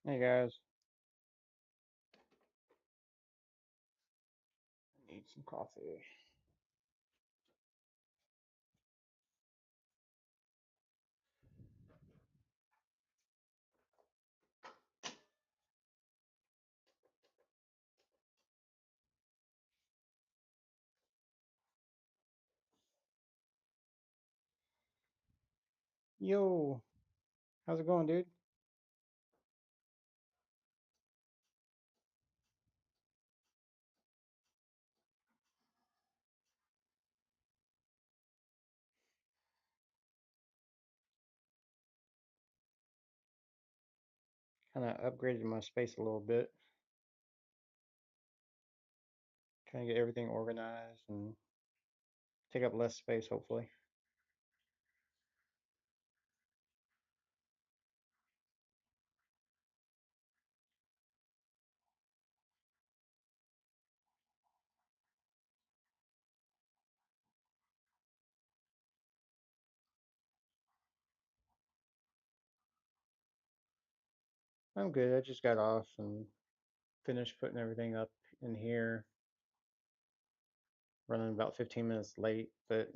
Hey guys, I need some coffee. Yo, how's it going, dude? Kind of upgraded my space a little bit, trying to get everything organized and take up less space, hopefully. I'm good. I just got off and finished putting everything up in here, running about 15 minutes late, but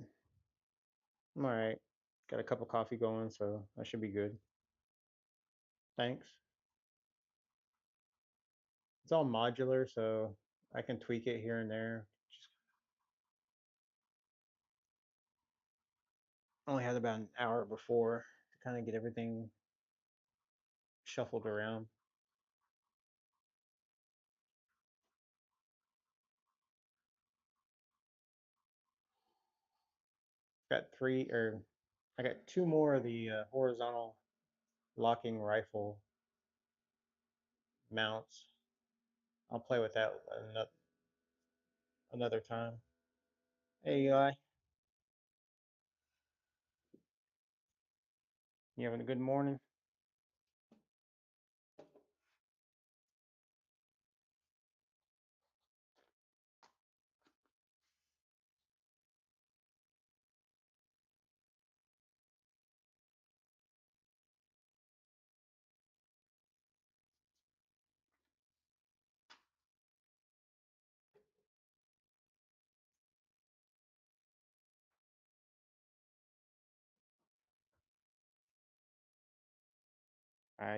I'm all right. Got a cup of coffee going, so I should be good. Thanks. It's all modular, so I can tweak it here and there. Just only had about an hour before to kind of get everything shuffled around. Got three, or I got two more of the horizontal locking rifle mounts. I'll play with that another time. Hey Eli, you having a good morning?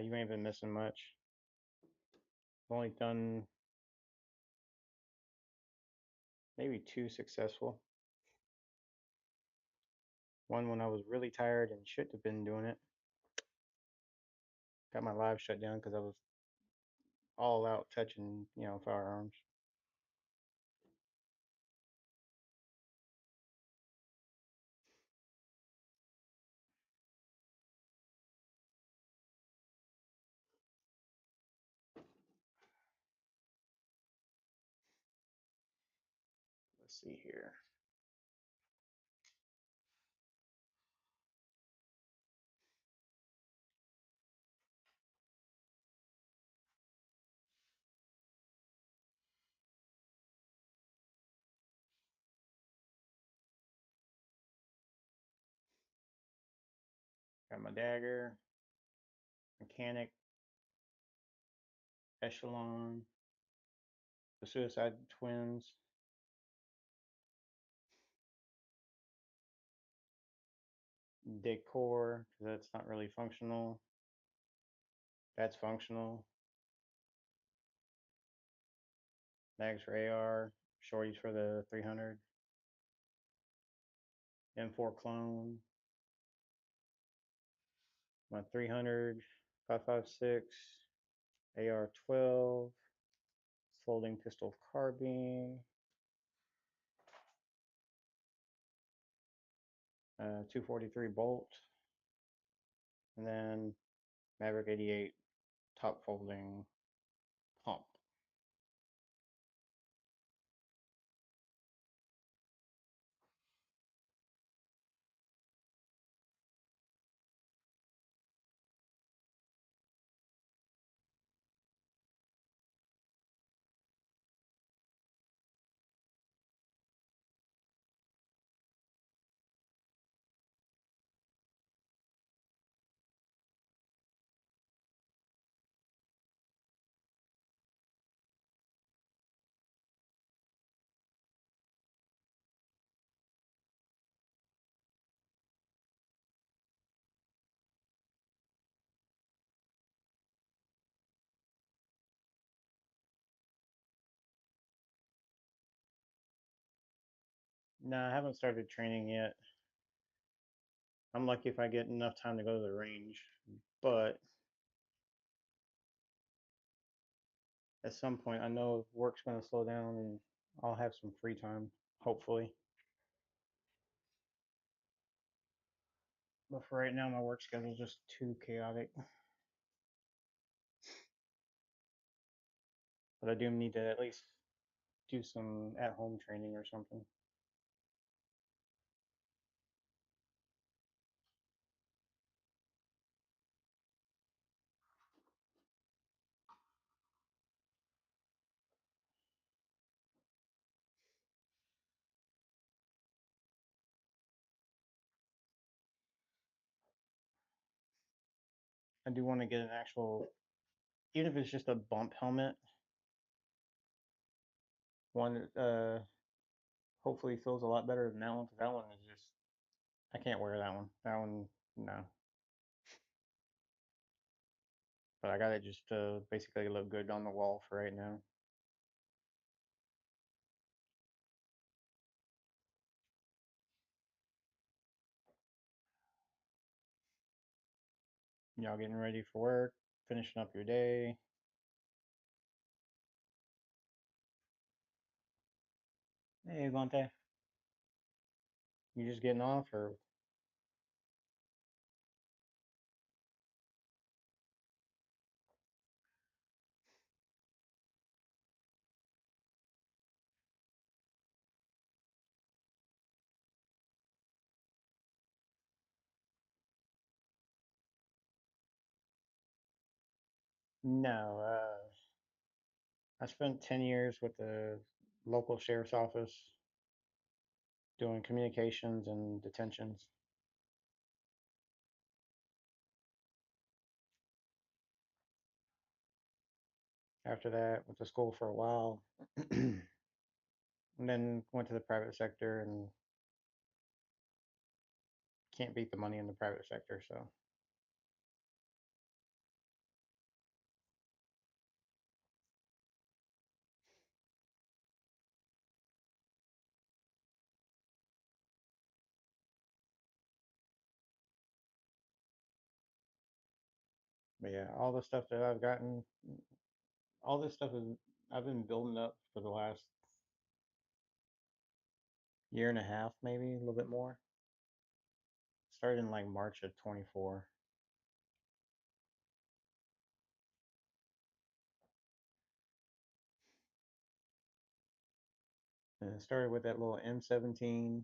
You ain't been missing much. I've only done maybe two successful. One when I was really tired and shouldn't have been doing it. Got my live shut down because I was all out touching, firearms. Let's see here. Got my dagger, mechanic, echelon, the suicide twins, decor, because that's not really functional. That's functional. Mags for AR, shorties for the 300, M4 clone, my 300, 5.56, AR-12, folding pistol carbine, 243 bolt, and then Maverick 88 top folding pump. Nah, I haven't started training yet. I'm lucky if I get enough time to go to the range, but at some point, I know work's going to slow down and I'll have some free time, hopefully. But for right now, my work schedule is just too chaotic. But I do need to at least do some at-home training or something. I do want to get an actual, even if it's just a bump helmet, one that hopefully feels a lot better than that one, because that one is just, I can't wear that one. That one, no. But I got it just to basically look good on the wall for right now. Y'all getting ready for work, finishing up your day. Hey, Vontae, you just getting off or no? I spent 10 years with the local sheriff's office doing communications and detentions. After that, went to school for a while, and then went to the private sector and can't beat the money in the private sector. So, but yeah, all the stuff that I've gotten, all this stuff is I've been building up for the last year and a half, maybe a little bit more. Started in like March of 24. And it started with that little M17.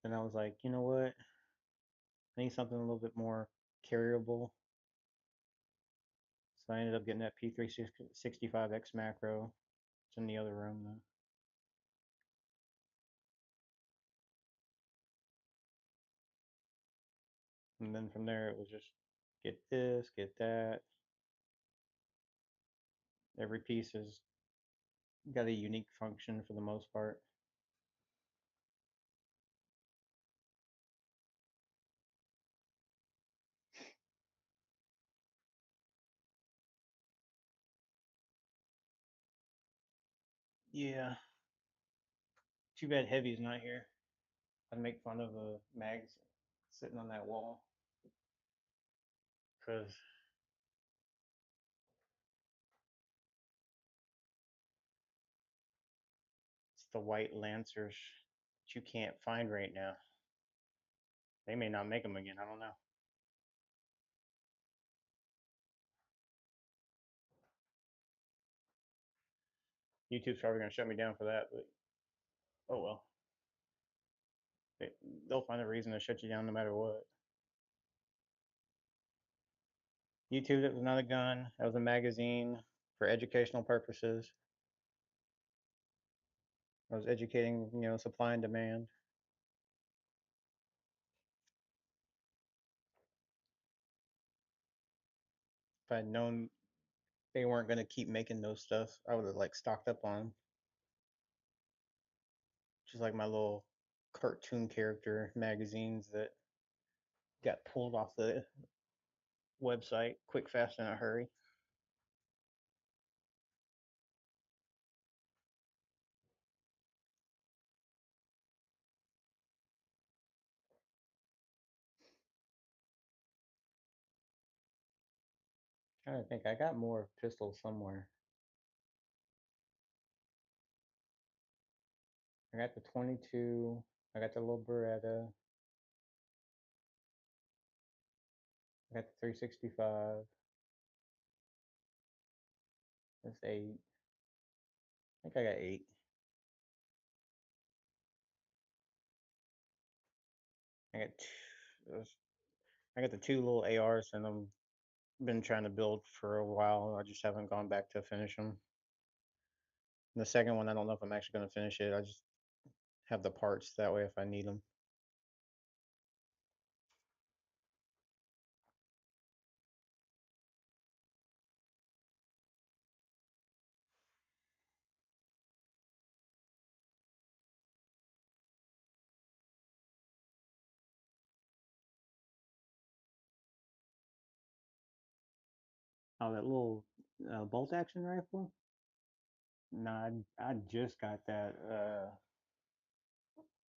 Then I was like, you know what? I need something a little bit more carryable. So I ended up getting that P365X macro. It's in the other room though. And then from there it was just get this, get that. Every piece has got a unique function for the most part. Yeah. Too bad Heavy's not here. I'd make fun of the mags sitting on that wall. Because it's the white Lancers that you can't find right now. They may not make them again. I don't know. YouTube's probably going to shut me down for that, but oh well. They, they'll find a reason to shut you down no matter what. YouTube, that was not a gun. That was a magazine for educational purposes. I was educating, supply and demand. If I'd known they weren't going to keep making those stuff, I would have like stocked up on them. Just like my little cartoon character magazines that got pulled off the website quick, fast, in a hurry. I think I got more pistols somewhere. I got the 22. I got the little Beretta. I got the 365. That's eight. I think I got eight. I got I got the two little ARs, and I'm been trying to build for a while. I just haven't gone back to finish them. And the second one, I don't know if I'm actually going to finish it. I just have the parts that way if I need them. Oh, that little bolt action rifle? Nah, I just got that.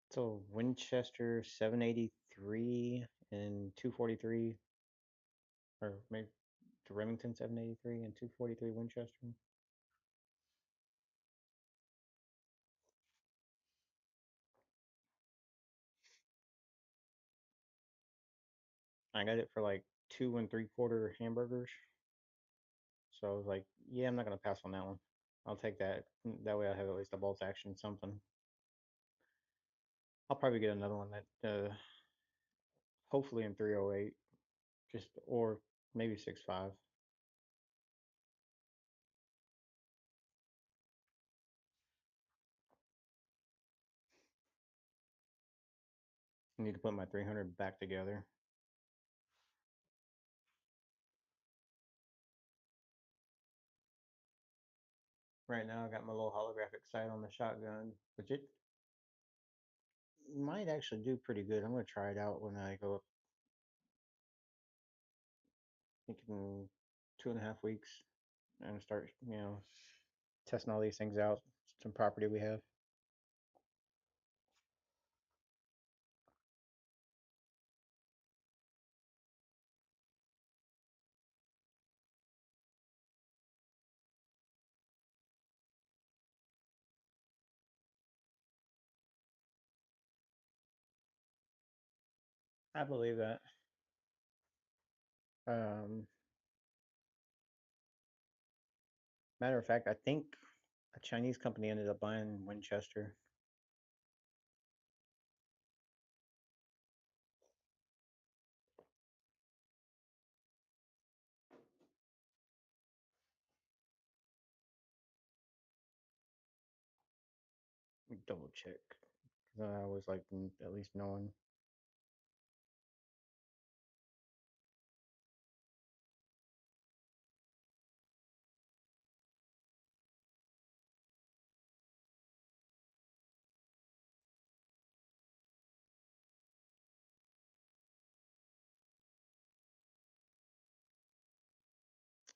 It's a Winchester 783 and 243, or maybe the Remington 783 and 243 Winchester. I got it for like 2 3/4 hamburgers. So I was like, yeah, I'm not gonna pass on that one. I'll take that. That way I have at least a bolt action something. I'll probably get another one that hopefully in 308, just or maybe 6.5. I need to put my 300 back together. Right now I got my little holographic sight on the shotgun, which it might actually do pretty good. I'm gonna try it out when I go up, I think in 2.5 weeks, and start, testing all these things out. Some property we have. I believe that. Um, Matter of fact, I think a Chinese company ended up buying Winchester. Let me double check. Because I always like at least knowing.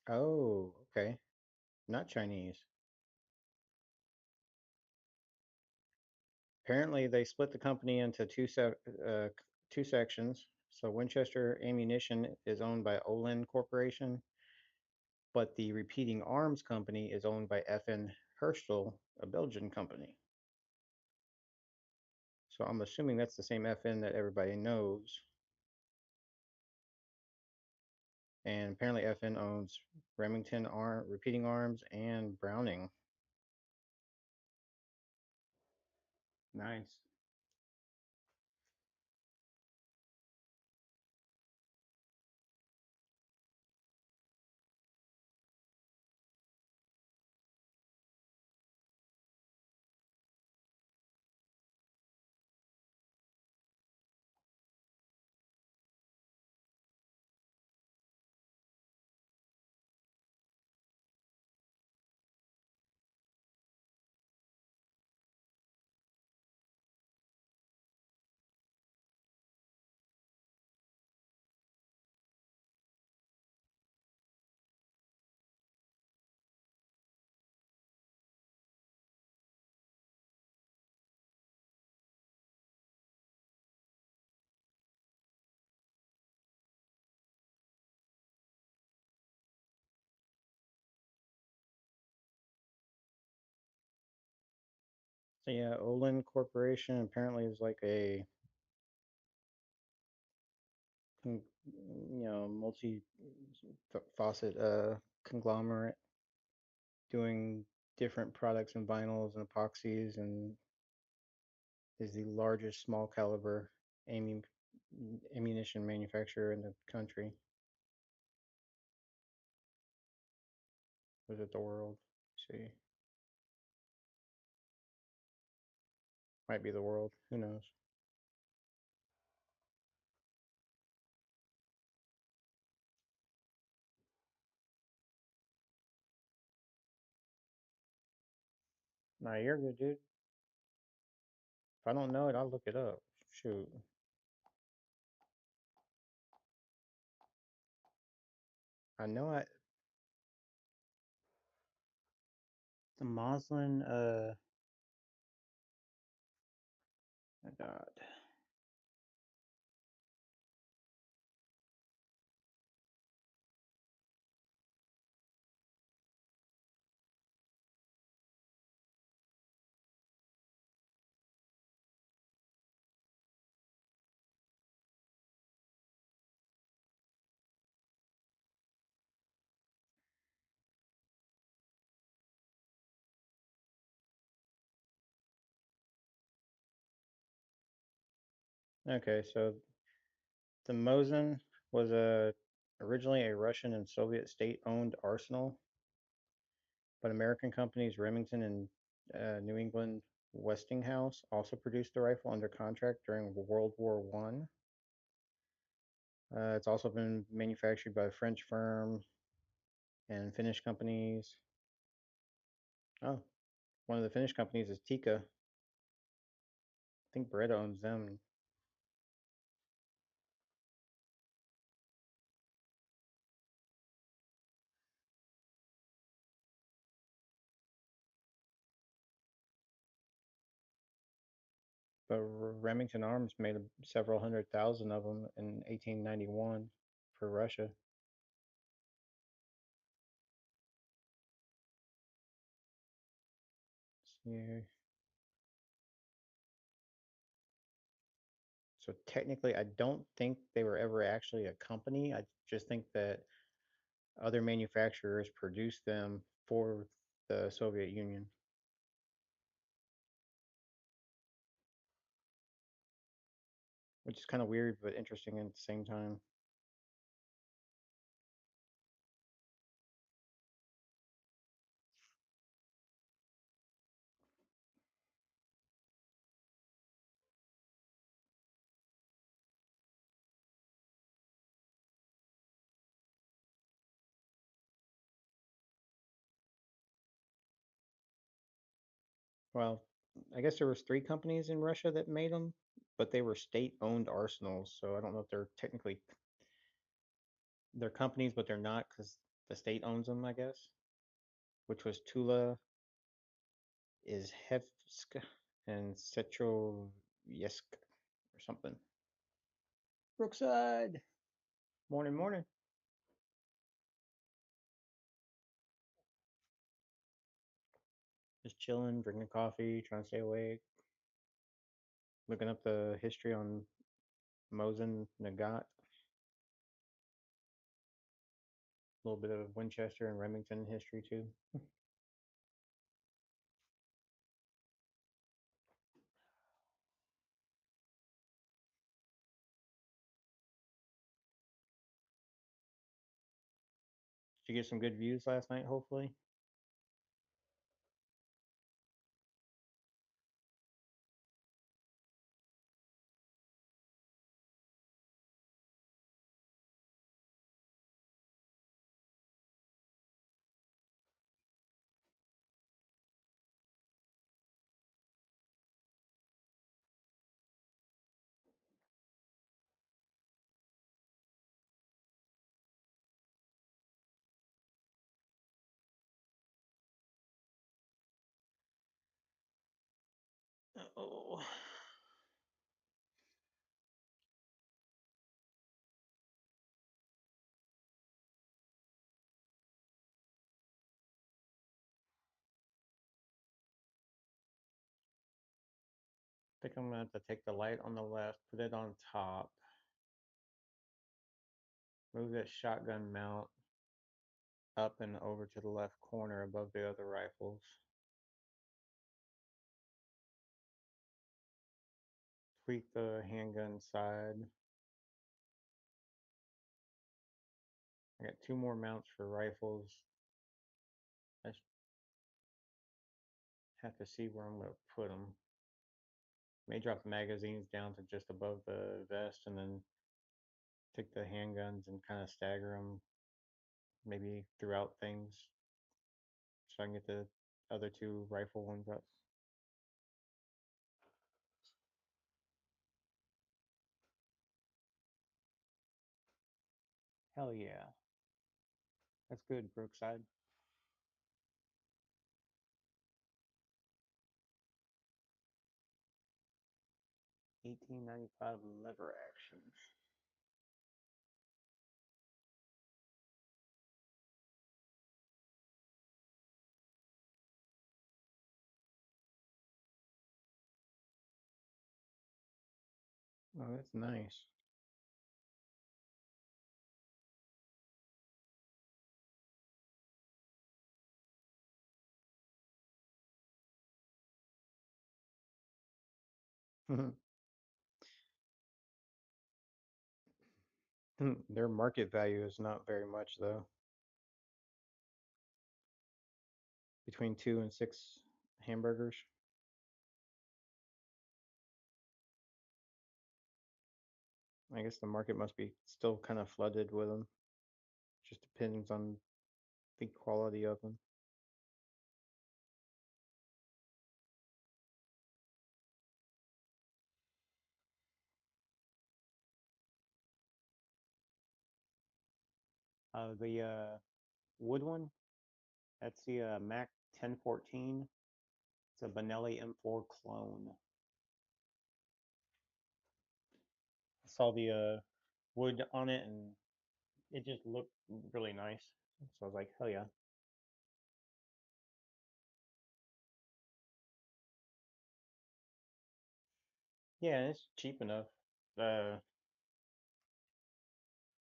Oh, okay. Not Chinese. Apparently, they split the company into two sections. So Winchester Ammunition is owned by Olin Corporation, but the Repeating Arms Company is owned by FN Herstal, a Belgian company. So I'm assuming that's the same FN that everybody knows. And apparently FN owns Repeating Arms, and Browning. Nice. So yeah, Olin Corporation apparently is like a multi-faucet conglomerate doing different products and vinyls and epoxies, and is the largest small caliber ammu- ammunition manufacturer in the country. Was it the world? Let's see, might be the world. Who knows? Nah, you're good, dude. If I don't know it, I'll look it up. Shoot, I know the Moslin. My God. Okay, so the Mosin was originally a Russian and Soviet state-owned arsenal, but American companies Remington and New England Westinghouse also produced the rifle under contract during World War One. It's also been manufactured by a French firm and Finnish companies. Oh, one of the Finnish companies is Tika. I think Breda owns them. But Remington Arms made several hundred thousand of them in 1891 for Russia. So, so technically, I don't think they were ever actually a company. I just think that other manufacturers produced them for the Soviet Union, which is kind of weird but interesting at the same time. Well, I guess there was three companies in Russia that made them, but they were state-owned arsenals, so I don't know if they're technically they're companies, but they're not because the state owns them, I guess. Which was Tula, Izhevsk, and Setroyesk or something. Brookside. Morning, morning. Just chilling, drinking coffee, trying to stay awake, looking up the history on Mosin Nagant, a little bit of Winchester and Remington history too. Did you get some good views last night, hopefully? Oh, think I'm gonna have to take the light on the left, put it on top, move that shotgun mount up and over to the left corner above the other rifles. Tweak the handgun side. I got two more mounts for rifles. I have to see where I'm gonna put them. May drop the magazines down to just above the vest and then take the handguns and kind of stagger them maybe throughout things so I can get the other two rifle ones up. Hell yeah. That's good, Brookside. 1895 lever action. Oh, that's nice. Their market value is not very much though. Between 2 and 6 hamburgers. I guess the market must be still kind of flooded with them. Just depends on the quality of them. The wood one, that's the Mac 1014. It's a Benelli M4 clone. I saw the wood on it and it just looked really nice. So I was like, hell yeah. Yeah, it's cheap enough. Uh,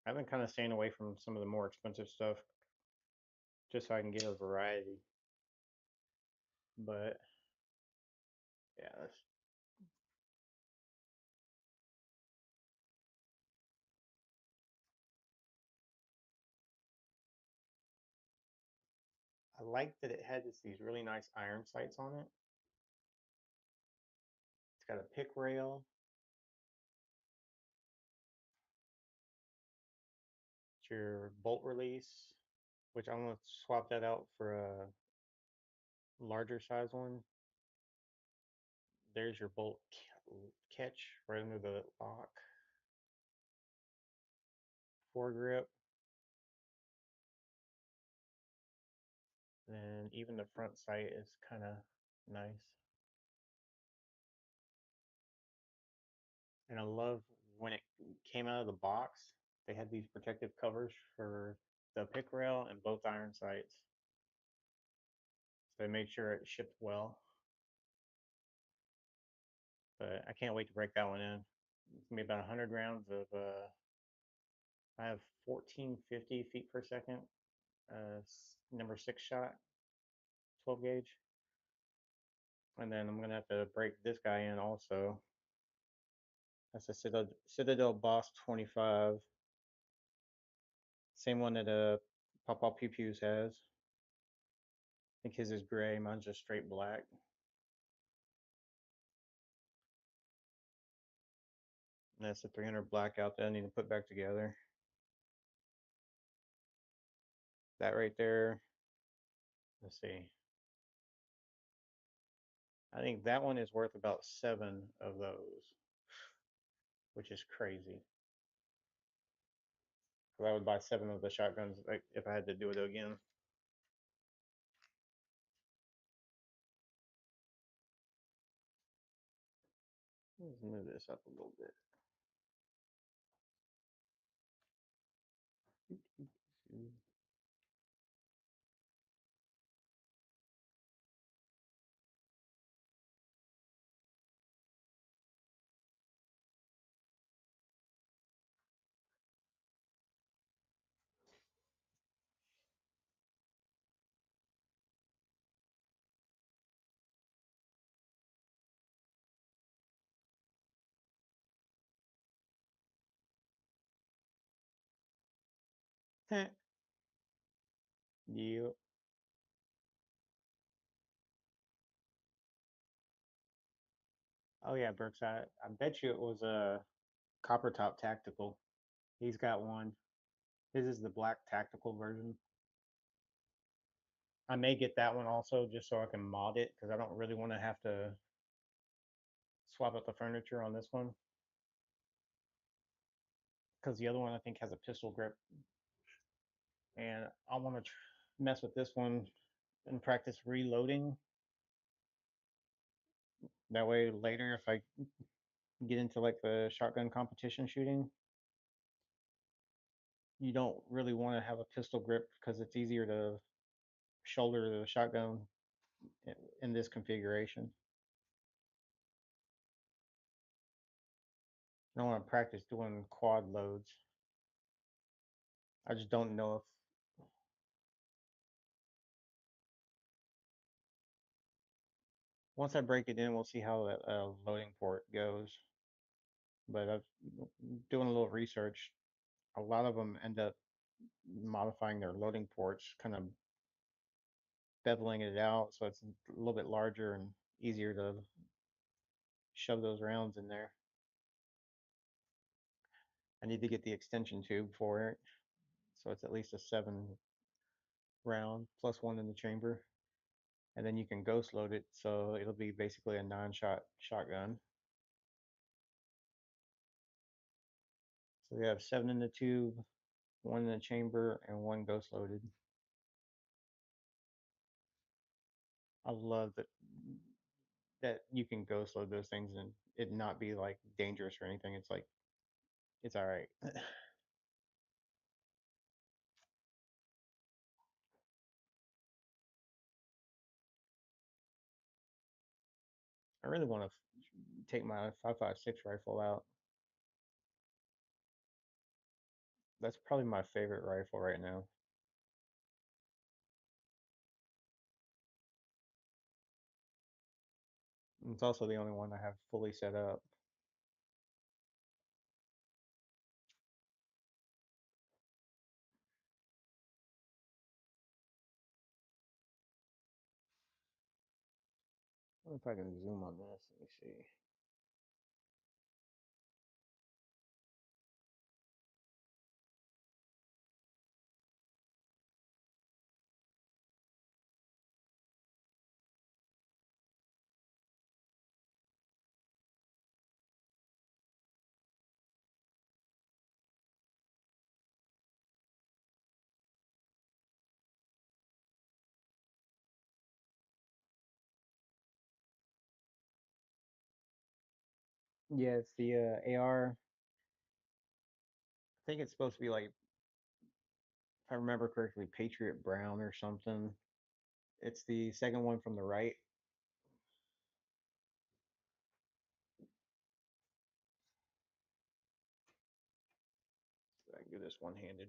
I've been kind of staying away from some of the more expensive stuff just so I can get a variety. But yeah, I like that it had these really nice iron sights on it. It's got a pick rail. It's your bolt release, which I'm gonna swap that out for a larger size one. There's your bolt catch right under the lock. Foregrip. And even the front sight is kind of nice. And I love when it came out of the box, they had these protective covers for the pick rail and both iron sights. So they made sure it shipped well. But I can't wait to break that one in. It's gonna be about 100 rounds of. I have 1450 feet per second. Number 6 shot, 12 gauge. And then I'm gonna have to break this guy in also. That's a Citadel Boss 25. Same one that Pop Pop Pew Pews has. I think his is gray, mine's just straight black. And that's a 300 blackout that I need to put back together. That right there. Let's see. I think that one is worth about 7 of those, which is crazy. So I would buy 7 of the shotguns if I had to do it again. Let's move this up a little bit. You. Oh yeah, Brooks. I bet you it was a Copper Top Tactical. He's got one. His is the black tactical version. I may get that one also just so I can mod it because I don't really want to have to swap out the furniture on this one because the other one I think has a pistol grip, and I want to mess with this one and practice reloading. That way, later if I get into like the shotgun competition shooting, you don't really want to have a pistol grip because it's easier to shoulder the shotgun in this configuration. I want to practice doing quad loads. I just don't know if once I break it in, we'll see how that loading port goes. But I've doing a little research. A lot of them end up modifying their loading ports, kind of beveling it out so it's a little bit larger and easier to shove those rounds in there. I need to get the extension tube for it, so it's at least a 7 round plus one in the chamber, and then you can ghost load it, so it'll be basically a 9 shot shotgun. So we have 7 in the tube, 1 in the chamber, and 1 ghost loaded. I love that you can ghost load those things and it not be like dangerous or anything. It's like it's all right. I really want to take my 5.56 rifle out. That's probably my favorite rifle right now. It's also the only one I have fully set up. I wonder if I can zoom on this. Let me see. Yeah, it's the AR. I think it's supposed to be like, if I remember correctly, Patriot Brown or something. It's the second one from the right. I can do this one-handed.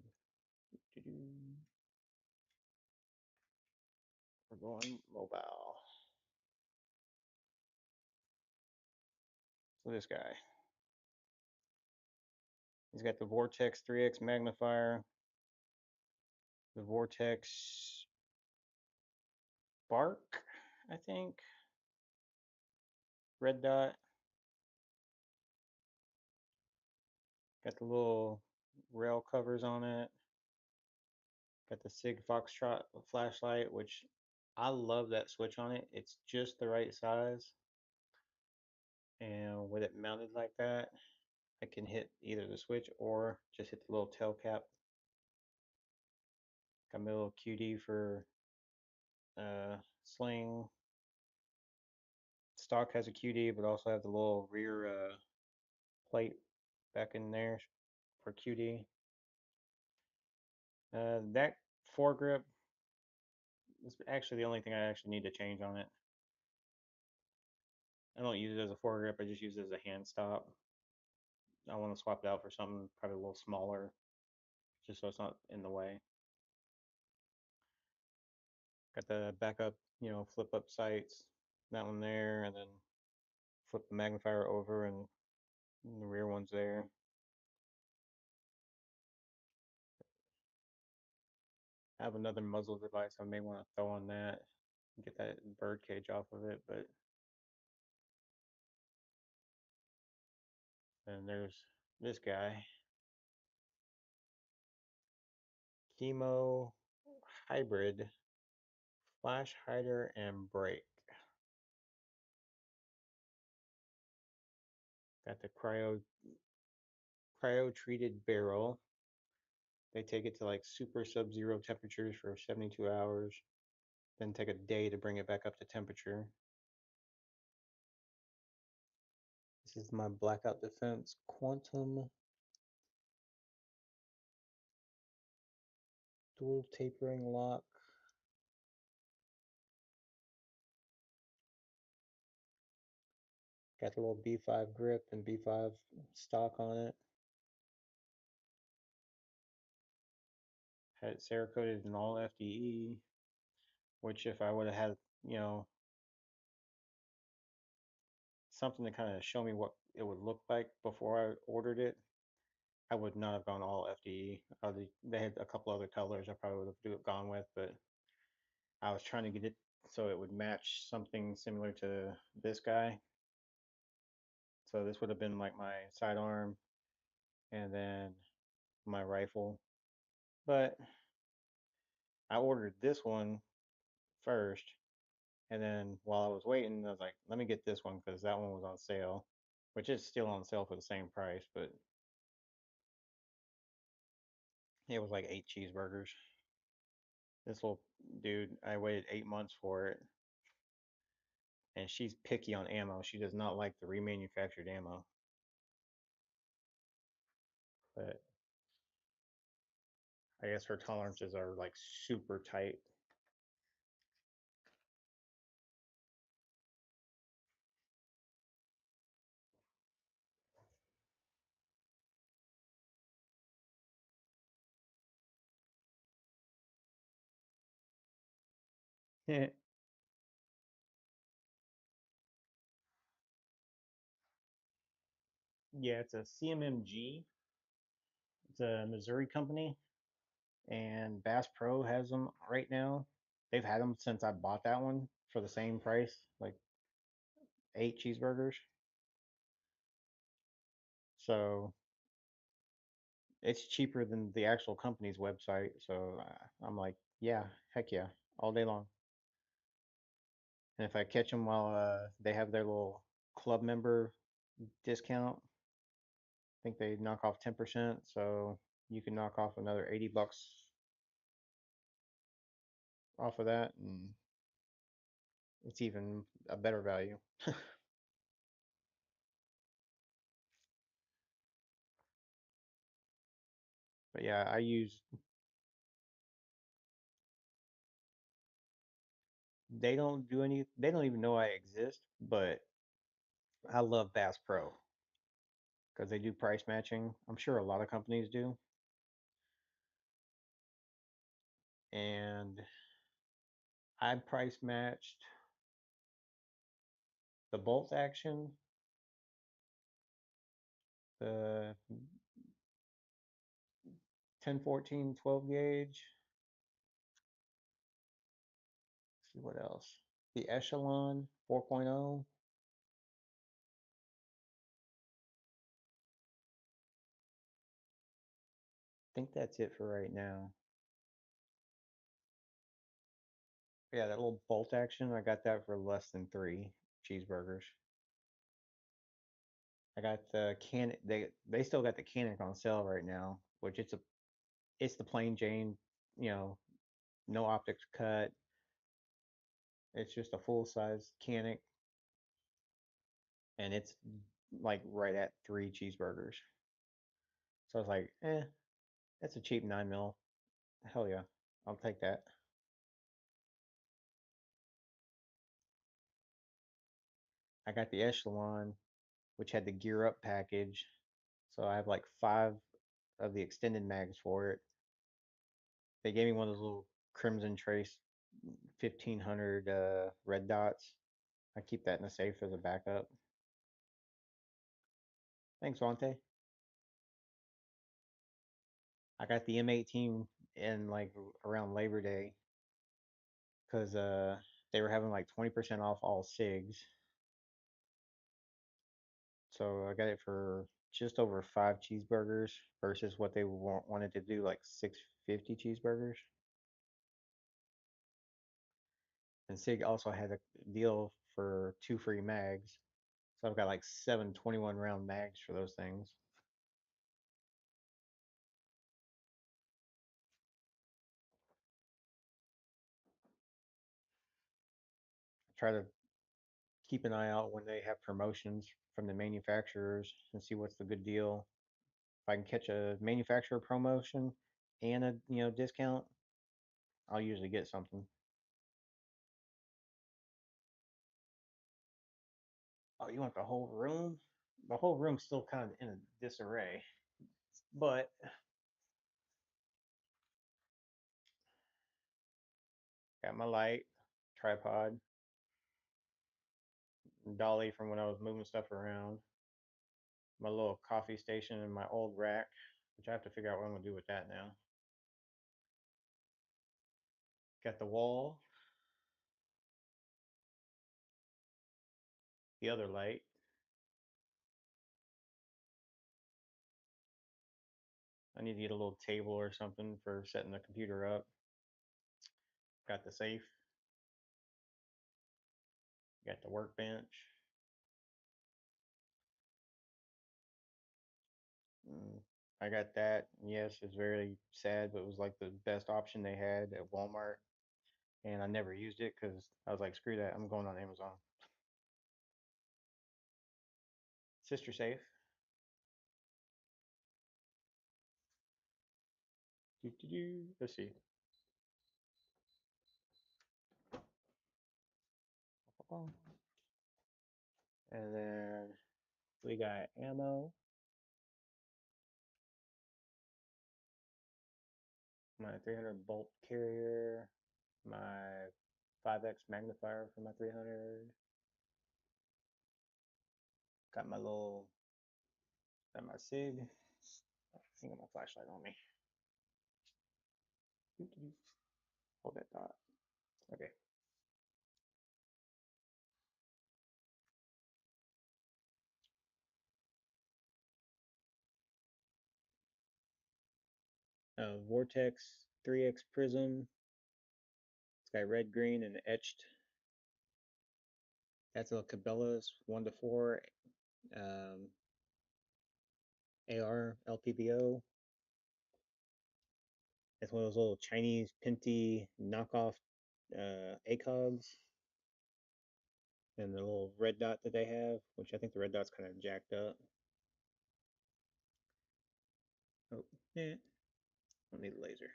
We're going mobile. So this guy, he's got the Vortex 3x magnifier, the Vortex Spark, I think, red dot. Got the little rail covers on it. Got the Sig Foxtrot flashlight, which I love that switch on it. It's just the right size. And with it mounted like that, I can hit either the switch or just hit the little tail cap. Got my little QD for sling. Stock has a QD, but also have the little rear plate back in there for QD. That foregrip is actually the only thing I actually need to change on it. I don't use it as a foregrip, I just use it as a hand stop. I want to swap it out for something probably a little smaller, just so it's not in the way. Got the backup, flip up sights, that one there, and then flip the magnifier over and the rear one's there. I have another muzzle device I may want to throw on that, get that bird cage off of it. But then there's this guy, Chemo Hybrid Flash Hider and Brake. Got the cryo treated barrel. They take it to like super sub-zero temperatures for 72 hours, then take a day to bring it back up to temperature. This is my Blackout Defense Quantum dual tapering lock. Got the little B5 grip and B5 stock on it. Had it Cerakoted in all FDE, which if I would have had, you know, something to kind of show me what it would look like before I ordered it, I would not have gone all FDE. They had a couple other colors I probably would have gone with, but I was trying to get it so it would match something similar to this guy. So this would have been like my sidearm and then my rifle. But I ordered this one first, and then while I was waiting, I was like, let me get this one because that one was on sale, which is still on sale for the same price, but it was like 8 cheeseburgers. This little dude, I waited 8 months for it, and she's picky on ammo. She does not like the remanufactured ammo, but I guess her tolerances are like super tight. Yeah, it's a CMMG. It's a Missouri company, and Bass Pro has them right now. They've had them since I bought that one for the same price, like 8 cheeseburgers. So it's cheaper than the actual company's website. So I'm like, yeah, heck yeah, all day long. And if I catch them while they have their little club member discount, I think they knock off 10%. So you can knock off another $80 off of that, and it's even a better value. But yeah, they don't do any, they don't even know I exist, but I love Bass Pro because they do price matching. I'm sure a lot of companies do. And I price matched the bolt action, the 1014 12 gauge. Let's see what else. The Echelon 4.0. I think that's it for right now. Yeah, that little bolt action, I got that for less than 3 cheeseburgers. I got the can they still got the Canik on sale right now, which it's the plain Jane, you know, no optics cut. It's just a full size Canik, and it's like right at 3 cheeseburgers. So I was like, that's a cheap 9 mil. Hell yeah, I'll take that. I got the Echelon, which had the gear up package. So I have like 5 of the extended mags for it. They gave me one of those little Crimson Trace 1500 red dots. I keep that in the safe as a backup. Thanks, Vante. I got the M18 in like around Labor Day because they were having like 20% off all cigs. So I got it for just over 5 cheeseburgers versus what they wanted to do like 650 cheeseburgers. And Sig also had a deal for 2 free mags. So I've got like 7 21 round mags for those things. Try to keep an eye out when they have promotions from the manufacturers and see what's the good deal. If I can catch a manufacturer promotion and a discount, I'll usually get something. Oh, you want the whole room? The whole room's still kind of in a disarray, but got my light, tripod, dolly from when I was moving stuff around, my little coffee station, and my old rack, which I have to figure out what I'm gonna do with that now. Got the wall, the other light. I need to get a little table or something for setting the computer up. Got the safe. Got the workbench. I got that. Yes, it's very sad, but it was like the best option they had at Walmart, and I never used it because I was like, screw that, I'm going on Amazon. Sister safe. Let's see. And then we got ammo, my 300 bolt carrier, my 5x magnifier for my 300. Got my little, got my SIG. I think I got my flashlight on me. Hold that thought. Okay. Vortex 3x prism. It's got red, green, and etched. That's a Cabela's 1-4 AR LPBO. It's one of those little Chinese Pinty knockoff ACOGs. And the little red dot that they have, which I think the red dot's kind of jacked up. Oh, yeah. Don't need a laser.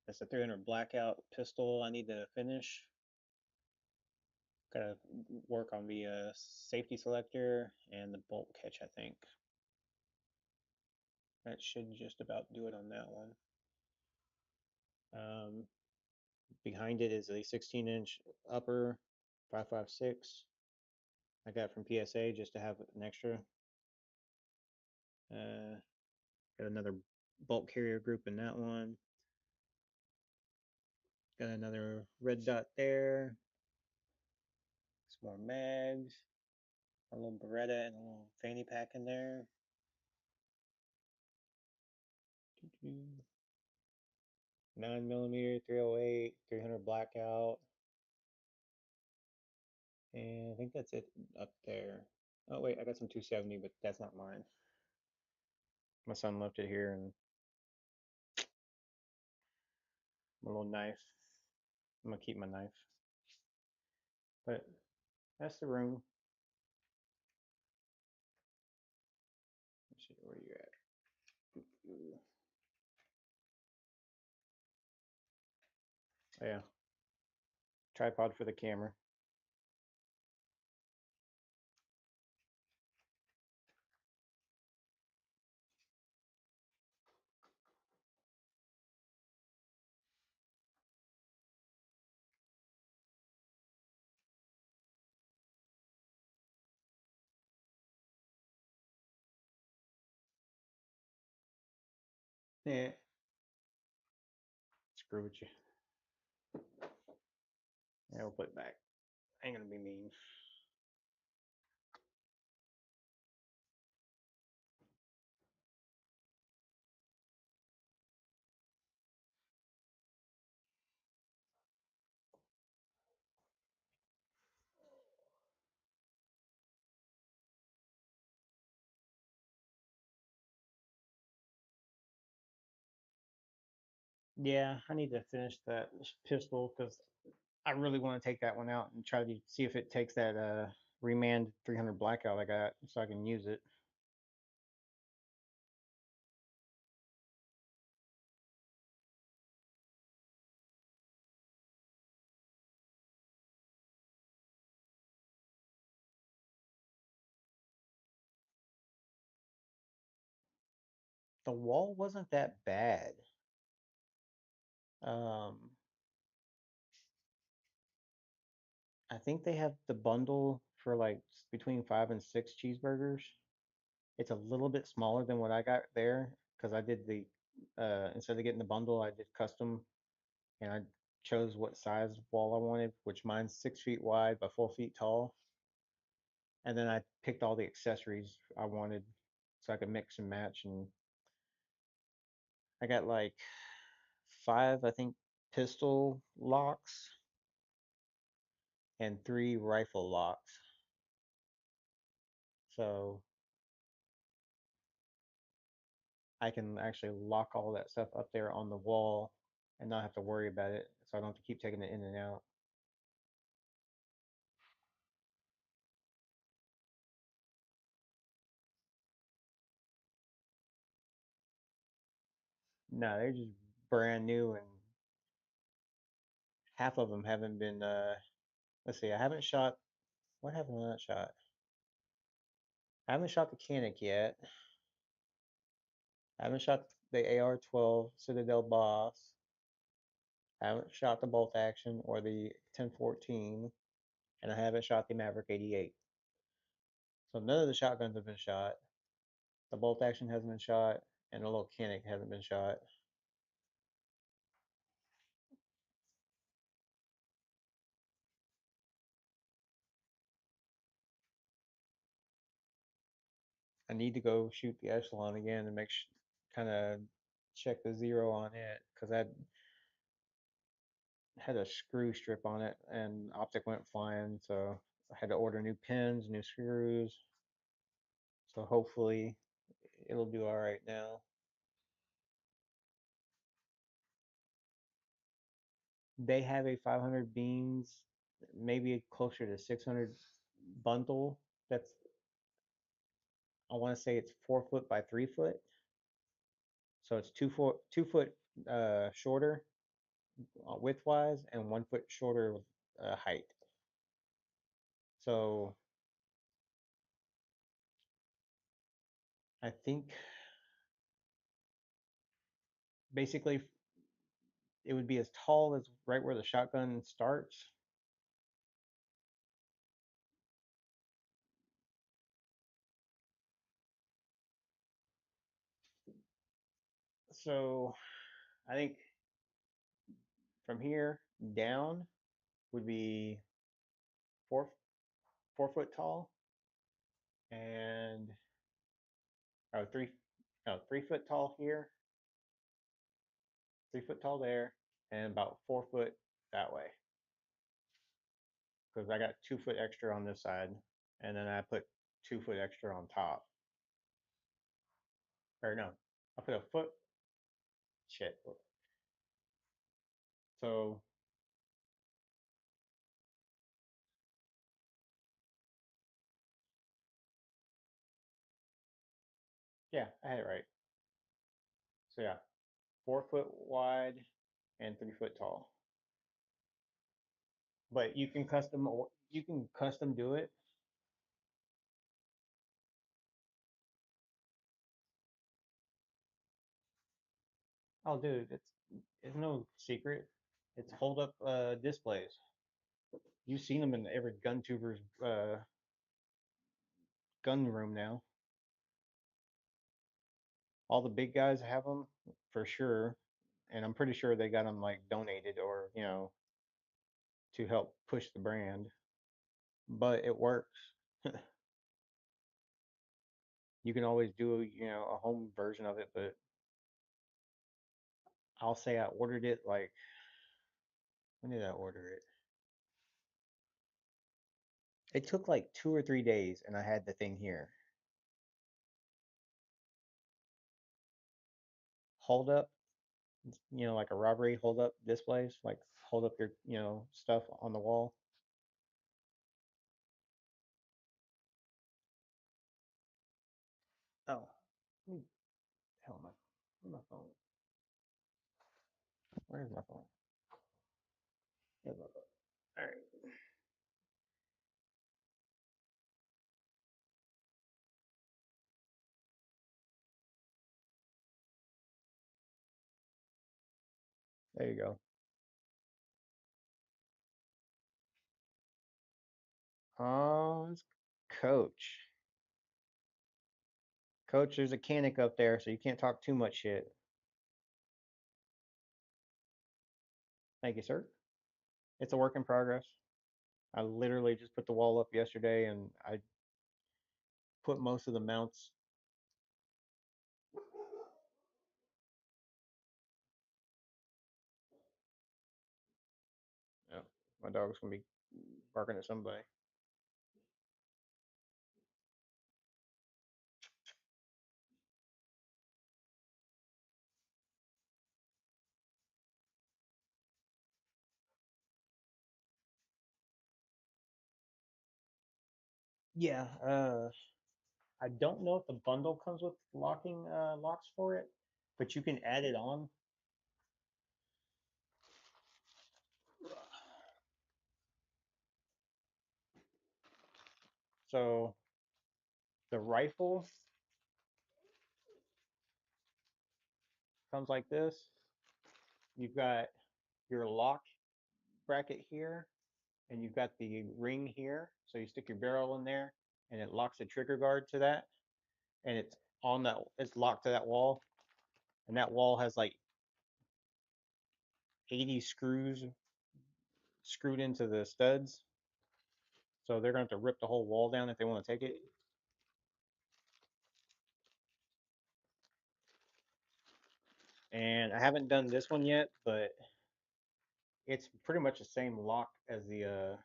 That's a 300 blackout pistol I need to finish. Gotta work on the safety selector and the bolt catch, I think. That should just about do it on that one. Behind it is a 16-inch upper 5.56. I got from PSA just to have an extra. Got another bolt carrier group in that one. Got another red dot there. Some more mags. A little Beretta and a little fanny pack in there. 9mm, 308, 300 blackout. And I think that's it up there. Oh wait, I got some 270, but that's not mine. My son left it here, and my little knife. I'm gonna keep my knife. But that's the room. Let's see where you at. Oh, yeah. Tripod for the camera. Yeah, screw with you. Yeah, we'll put it back. Ain't gonna be mean. Yeah, I need to finish that pistol because I really want to take that one out and try to see if it takes that remand 300 blackout I got so I can use it. The wall wasn't that bad. Um, I think they have the bundle for like between 5 and 6 cheeseburgers. It's a little bit smaller than what I got there because I did the instead of getting the bundle, I did custom and I chose what size wall I wanted, which mine's 6 feet wide by 4 feet tall. And then I picked all the accessories I wanted so I could mix and match. And I got like 5, I think, pistol locks and 3 rifle locks. So I can actually lock all that stuff up there on the wall and not have to worry about it. So I don't have to keep taking it in and out. No, they're just brand new and half of them haven't been let's see, I haven't shot what haven't I not shot? I haven't shot the Canic yet. I haven't shot the AR-12 Citadel Boss. I haven't shot the bolt action or the 1014, and I haven't shot the Maverick 88. So none of the shotguns have been shot. The bolt action hasn't been shot, and the little Canic hasn't been shot. I need to go shoot the Echelon again and kind of check the zero on it because I had a screw strip on it and optic went flying, so I had to order new pins, new screws. So hopefully it'll do all right now. They have a 500 beans, maybe closer to 600 bundle. That's I want to say it's 4 foot by 3 foot, so it's 2 foot shorter widthwise and 1 foot shorter height. So I think basically it would be as tall as right where the shotgun starts. So I think from here down would be four 4 foot tall and oh three no 3 foot tall here, 3 foot tall there, and about 4 foot that way. Because I got 2 foot extra on this side, and then I put 2 foot extra on top. Or no, I put a foot. Shit. So yeah, I had it right. So yeah, 4 foot wide and 3 foot tall. But you can custom do it. Oh, dude, it's no secret. It's hold up displays. You've seen them in every gun tuber's gun room now. All the big guys have them for sure, and I'm pretty sure they got them like donated or to help push the brand. But it works. You can always do a home version of it, but I'll say I ordered it like when did I order it? It took like 2 or 3 days, and I had the thing here. Hold up, like a robbery hold up displays, like hold up your stuff on the wall. Oh, where the hell am I? Where's my phone? Where's my phone? Here's my phone. All right, there you go. Oh, it's Coach. Coach, there's a canic up there, so you can't talk too much shit. Thank you, sir. It's a work in progress. I literally just put the wall up yesterday, and I put most of the mounts. Oh, my dog's gonna be barking at somebody. Yeah, I don't know if the bundle comes with locking locks for it, but you can add it on. So the rifle comes like this. You've got your lock bracket here, and you've got the ring here. So you stick your barrel in there, and it locks the trigger guard to that, and it's locked to that wall, and that wall has like 80 screws screwed into the studs. So they're going to have to rip the whole wall down if they want to take it. And I haven't done this one yet, but it's pretty much the same lock as the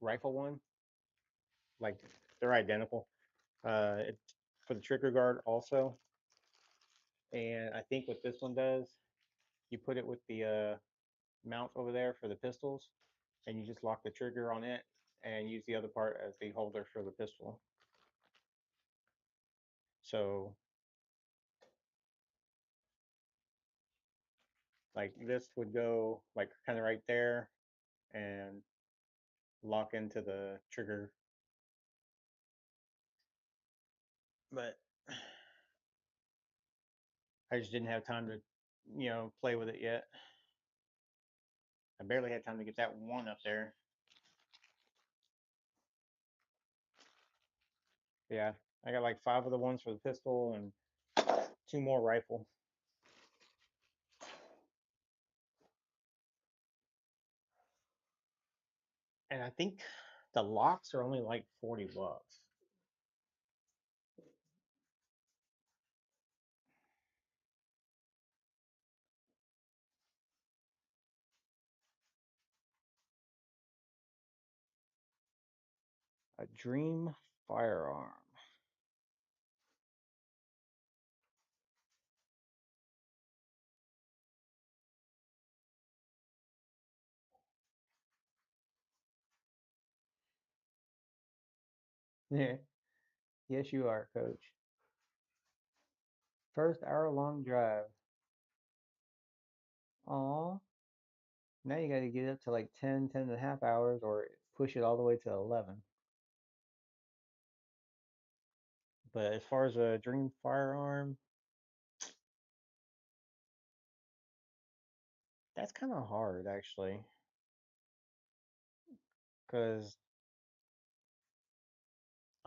rifle one. Like they're identical. It's for the trigger guard also. And I think what this one does, you put it with the mount over there for the pistols, and you just lock the trigger on it and use the other part as the holder for the pistol. So like this would go like kind of right there and lock into the trigger. But I just didn't have time to, play with it yet. I barely had time to get that one up there. Yeah, I got like 5 of the ones for the pistol and 2 more rifle. And I think the locks are only like $40. A dream firearm. Yeah, yes, you are, coach. First hour-long drive. Aw, now you got to get up to like 10, 10 and a half hours or push it all the way to 11. But as far as a dream firearm, that's kind of hard actually. Because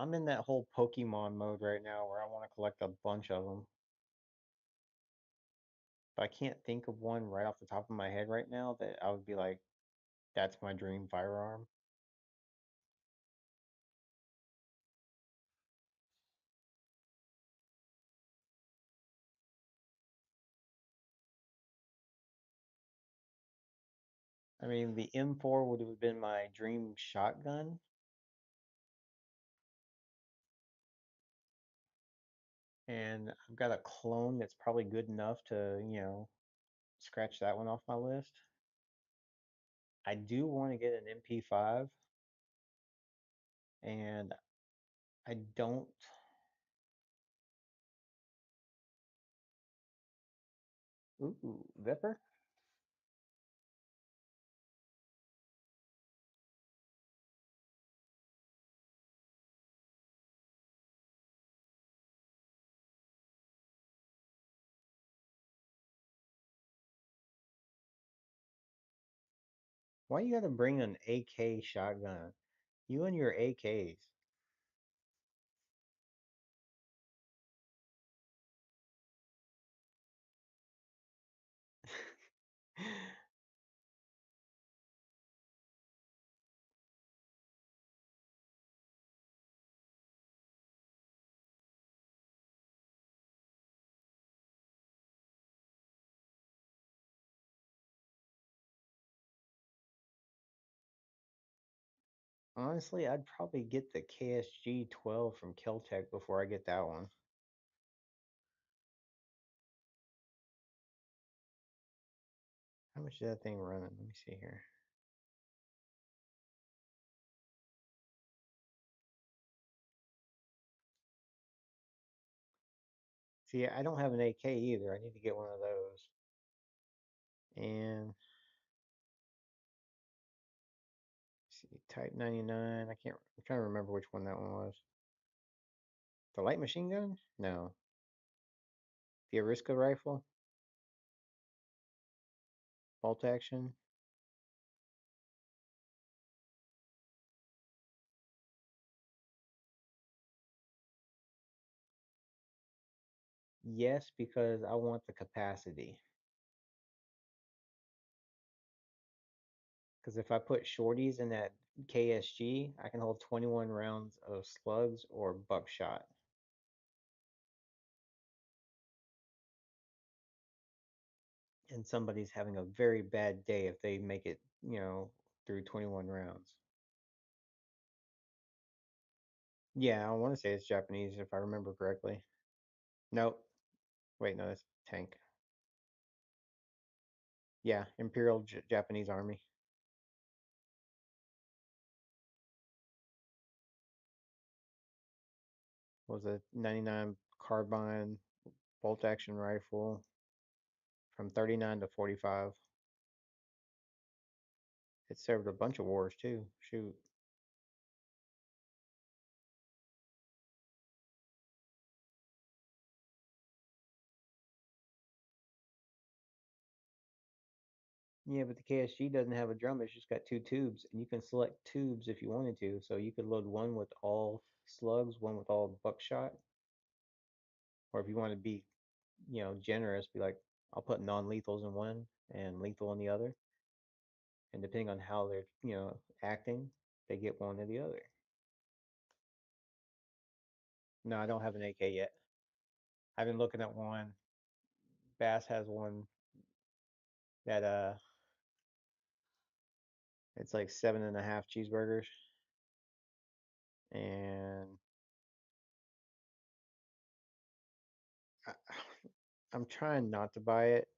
I'm in that whole Pokemon mode right now where I want to collect a bunch of them. But I can't think of one right off the top of my head right now that I would be like, that's my dream firearm. I mean, the M4 would have been my dream shotgun, and I've got a clone that's probably good enough to, scratch that one off my list. I do want to get an MP5, and I don't. Ooh, Vipper? Why you gotta bring an AK shotgun? You and your AKs. Honestly, I'd probably get the KSG 12 from Keltec before I get that one. How much is that thing running? Let me see here. See, I don't have an AK either. I need to get one of those. And see, Type 99. I can't. I'm trying to remember which one that one was. The light machine gun? No. The Ariska rifle? Bolt action? Yes, because I want the capacity. Because if I put shorties in that KSG, I can hold 21 rounds of slugs or buckshot. And somebody's having a very bad day if they make it, through 21 rounds. Yeah, I want to say it's Japanese if I remember correctly. Nope. Wait, no, that's tank. Yeah, Imperial Japanese Army. Was a 99 carbine bolt action rifle from 39 to 45. It served a bunch of wars too. Shoot. Yeah, but the KSG doesn't have a drum. It's just got two tubes, and you can select tubes if you wanted to. So you could load one with all slugs, one with all buckshot, or if you want to be, generous, be like, I'll put non-lethals in one and lethal in the other. And depending on how they're, acting, they get one or the other. No, I don't have an AK yet. I've been looking at one. Bass has one that it's like 7.5 cheeseburgers, and I, I'm trying not to buy it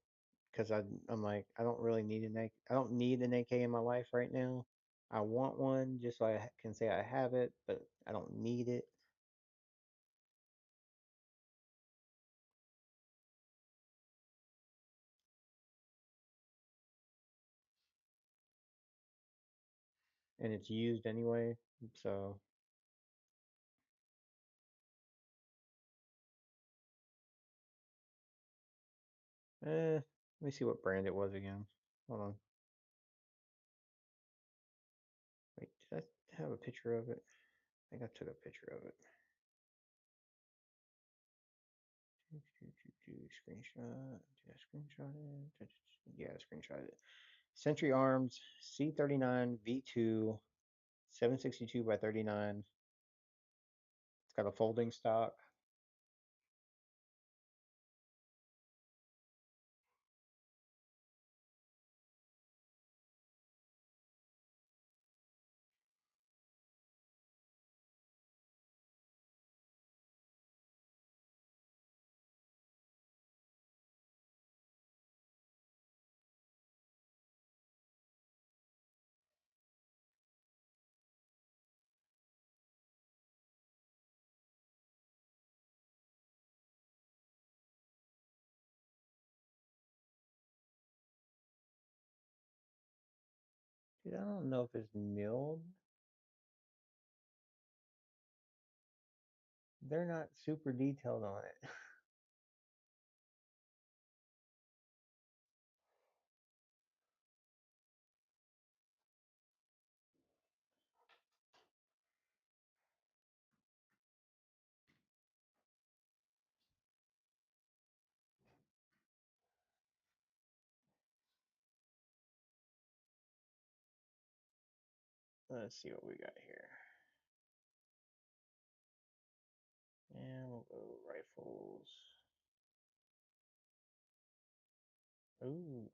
because I'm like I don't really need an AK. I don't need an AK in my life right now. I want one just so I can say I have it, but I don't need it. And it's used anyway. So, let me see what brand it was again. Hold on. Wait, did I have a picture of it? think I took a picture of it. Screenshot. Did I screenshot it? Yeah, I screenshot it. Century Arms C39 V2 762 by 39. It's got a folding stock. Dude, I don't know if it's milled. They're not super detailed on it. Let's see what we got here. And we'll go rifles. Ooh.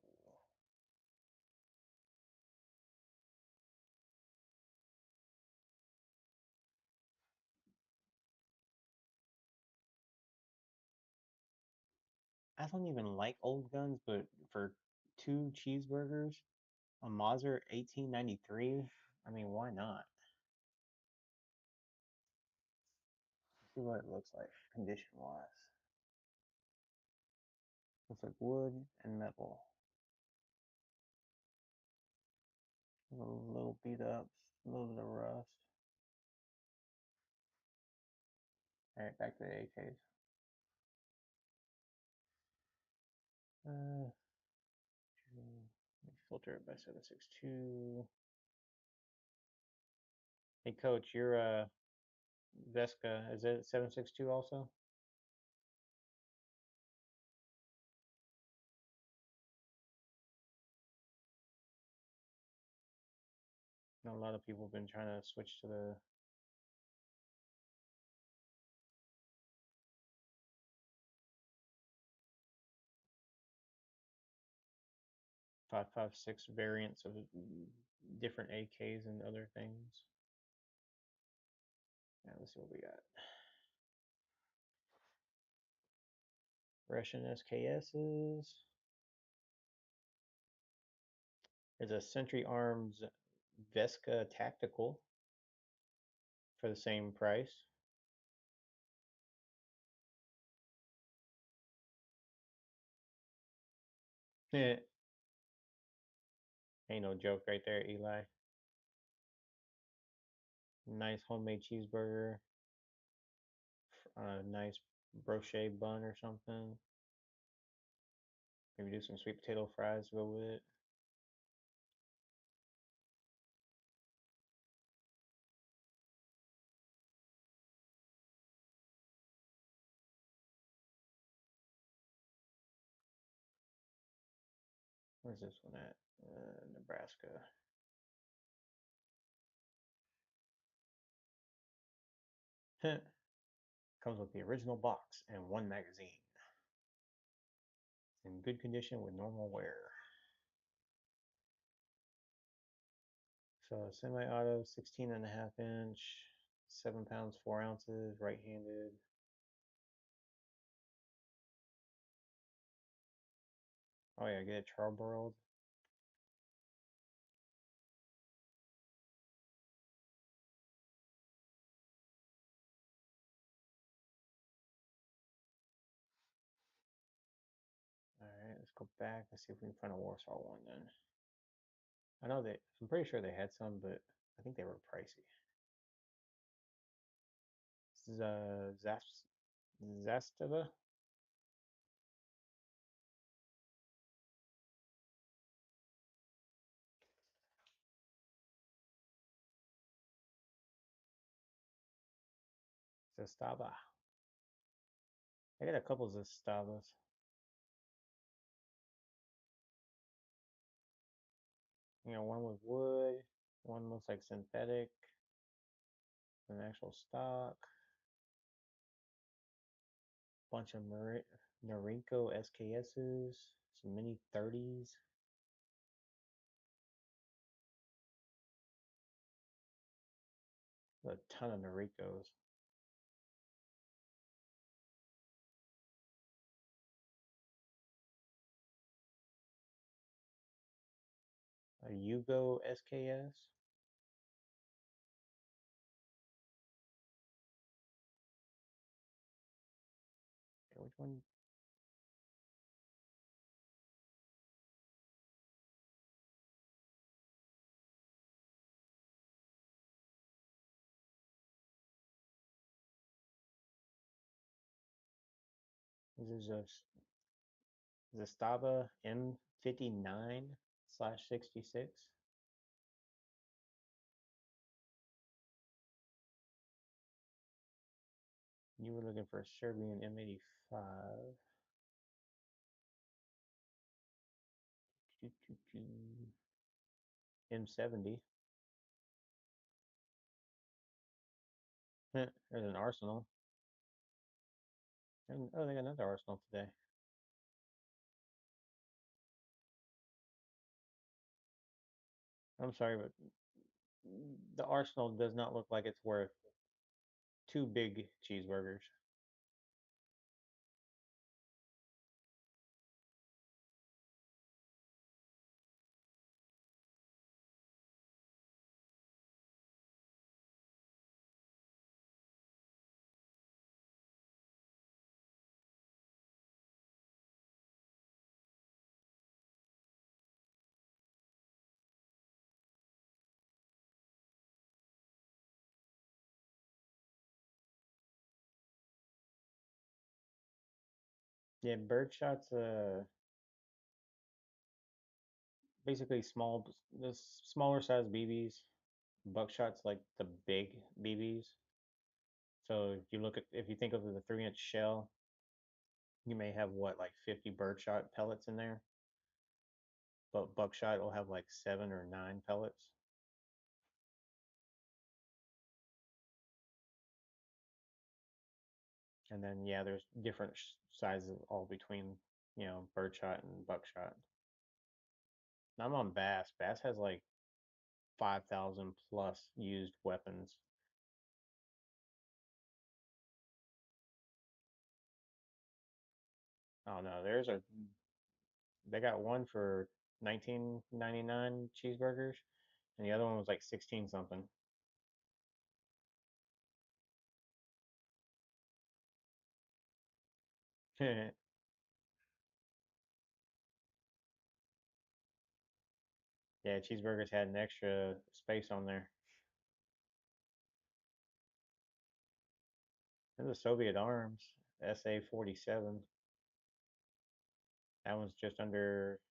I don't even like old guns, but for 2 cheeseburgers, a Mauser 1893, I mean, why not? See what it looks like condition wise. Looks like wood and metal. A little beat up, a little bit of rust. Alright, back to the AKs. Let me filter it by 762. Hey coach, your Vesca, is it 762 also? I know a lot of people have been trying to switch to the 5.56 variants of different AKs and other things. Yeah, let's see what we got. Russian SKSs. There's a Century Arms Vesca Tactical for the same price. Eh, ain't no joke right there, Eli. Nice homemade cheeseburger. Nice brochet bun or something. Maybe do some sweet potato fries to go with it. Where's this one at? Nebraska. Comes with the original box and one magazine. In good condition with normal wear. So semi-auto, 16.5 inch, 7 pounds, 4 ounces, right-handed. Oh yeah, get it charbroiled. Alright, let's go back. Let's see if we can find a Warsaw one then. I know I'm pretty sure they had some, but I think they were pricey. This is Zastava. Zastava. I got a couple of Zastavas. One with wood, one looks like synthetic, an actual stock. Bunch of Norinco SKSs, some mini 30s. A ton of Noricos. A Yugo SKS. Which one? This is a Zastava M59/66. You were looking for a Serbian M85. M70. There's an Arsenal. And, oh, they got another Arsenal today. I'm sorry, but the Arsenal does not look like it's worth two big cheeseburgers. Yeah, Birdshot's basically the smaller size BBs. Buckshot's like the big BBs. So if you think of the 3-inch shell, you may have what, like 50 birdshot pellets in there, but buckshot will have like 7 or 9 pellets. And then yeah, there's different sizes all between, birdshot and buckshot. Now I'm on Bass. Bass has like 5,000 plus used weapons. Oh no, they got one for 19.99 cheeseburgers, and the other one was like 16 something. Yeah, cheeseburgers had an extra space on there. There's a Soviet Arms SA-47. That one's just under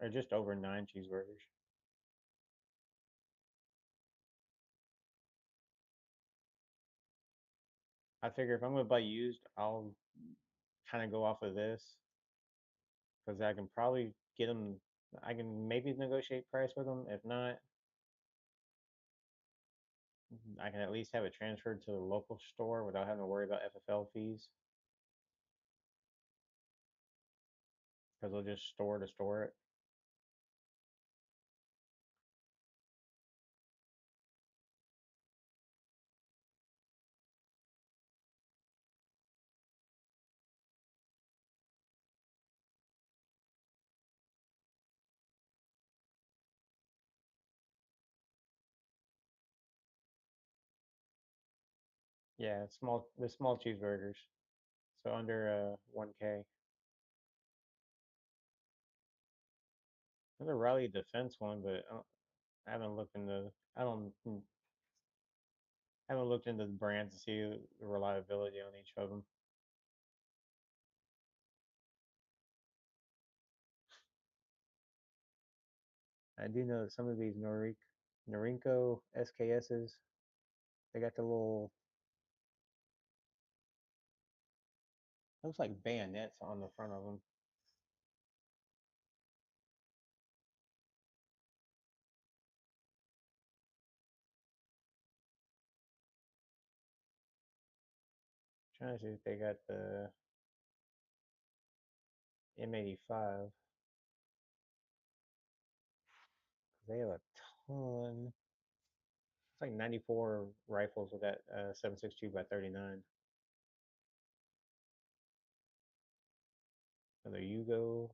or just over 9 cheeseburgers. I figure if I'm gonna buy used, I'll kind of go off of this because I can probably get them. I can maybe negotiate price with them. If not, I can at least have it transferred to the local store without having to worry about FFL fees because they'll just store it. Yeah, the small cheeseburgers, so under 1K. There's a Raleigh Defense one, but I haven't looked into. I haven't looked into the brands to see the reliability on each of them. I do know that some of these Norinco SKSs, they got the little Looks like bayonets on the front of them. Trying to see if they got the M85. They have a ton. It's like 94 rifles with that 7.62 by 39. Another Yugo.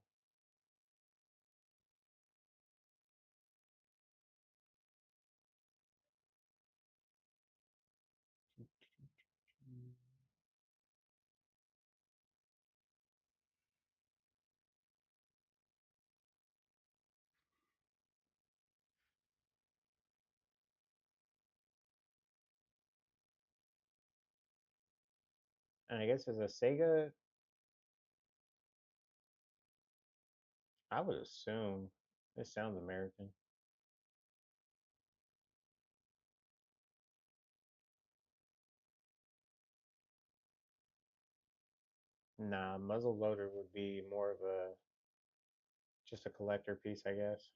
And I guess it's a Sega. I would assume. It sounds American. Nah, muzzle loader would be more of a just a collector piece, I guess.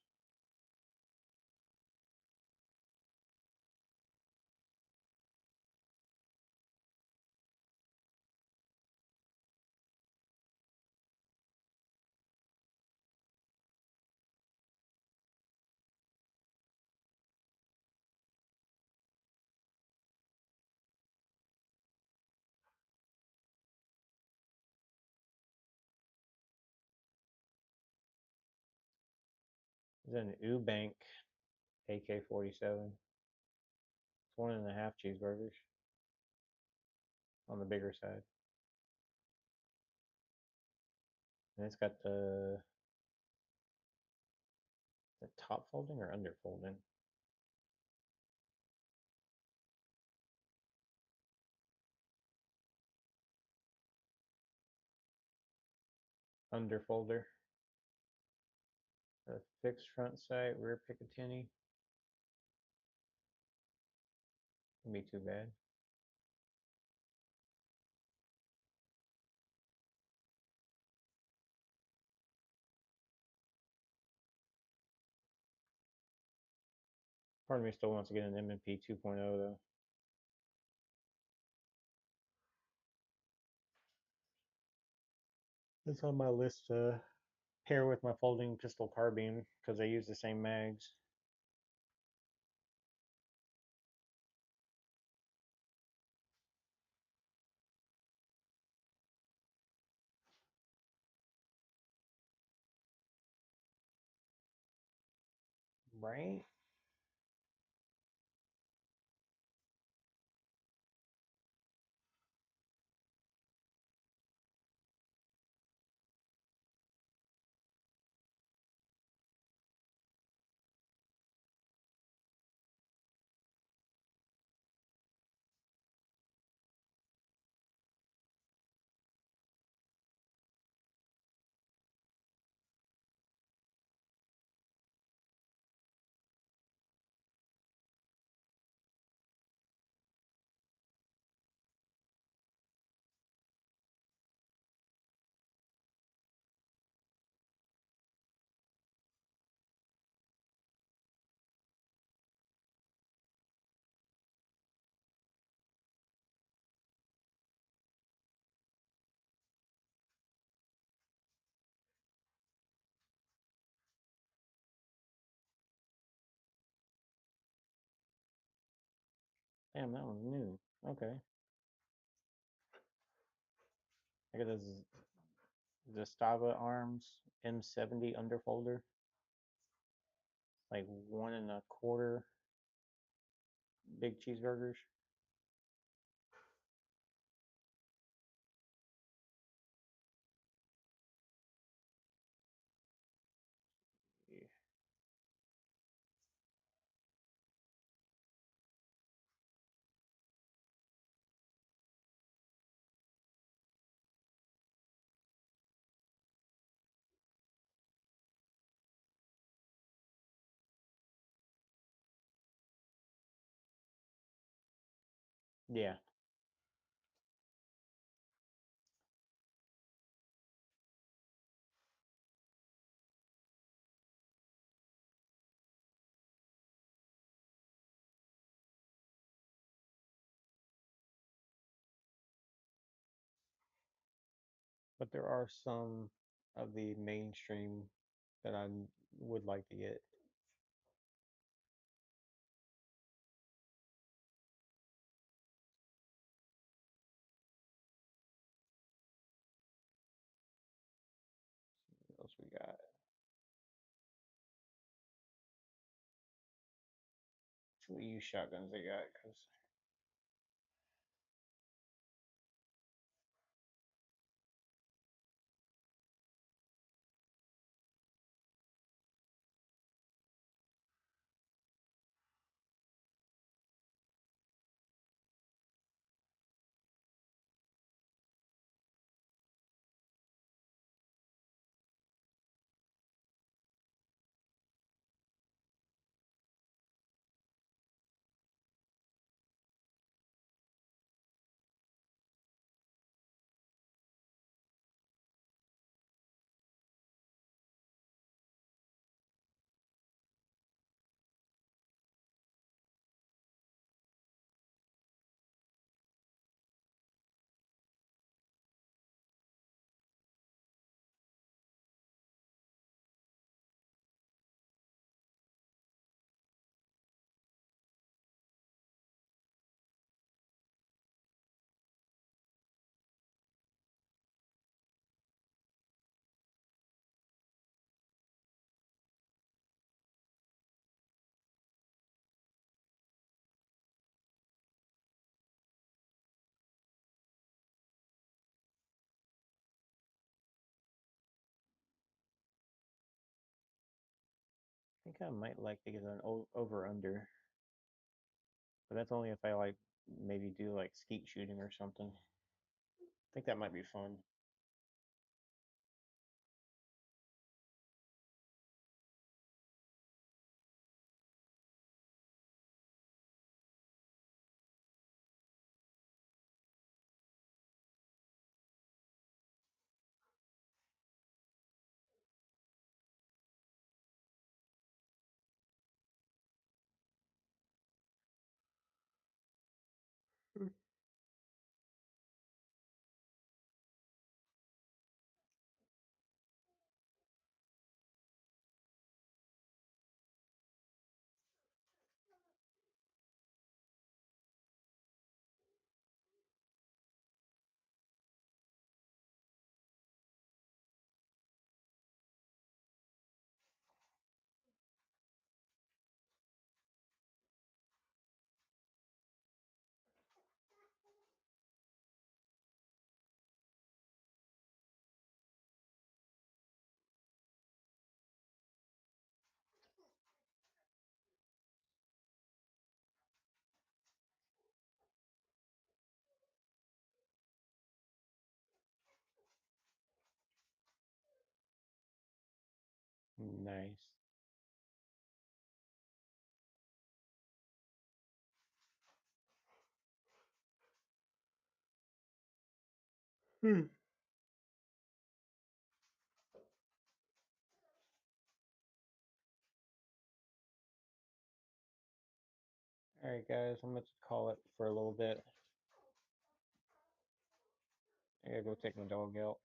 There's an Ubank AK-47. It's 1.5 cheeseburgers on the bigger side. And it's got the top folding or under folding? Under folder. A fixed front sight, rear Picatinny. Wouldn't be too bad. Part of me still wants to get an M&P 2.0 though. It's on my list to pair with my folding pistol carbine because they use the same mags. Right? Damn, that one's new. Okay. I got this Zastava Arms M70 underfolder. Like 1.25 big cheeseburgers. Yeah. but there are some of the mainstream that I would like to get. What else we got? See what use shotguns they got, cause I think I might like to get an over under, but that's only if I like maybe do like skeet shooting or something. I think that might be fun. Nice. Hmm. All right, guys, I'm going to call it for a little bit. I gotta go take my dog out.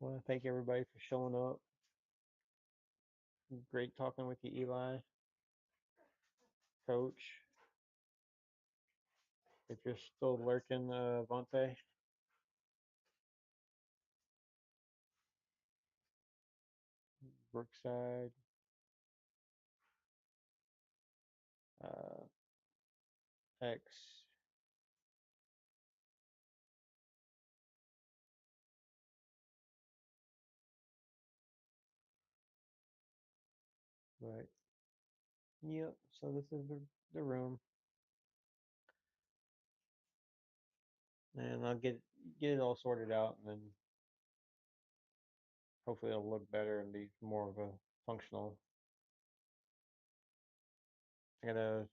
Well, thank everybody for showing up. Great talking with you, Eli, Coach. If you're still lurking, Vontae, Brookside, uh, X, but yep. So this is the room, and I'll get it all sorted out, and then hopefully it'll look better and be more of a functional. I gotta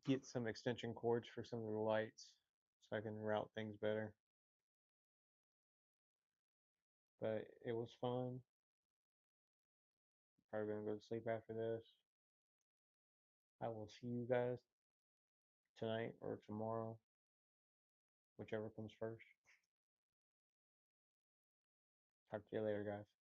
get some extension cords for some of the lights so I can route things better. But it was fun. Probably gonna go to sleep after this. I will see you guys tonight or tomorrow, whichever comes first. Talk to you later, guys.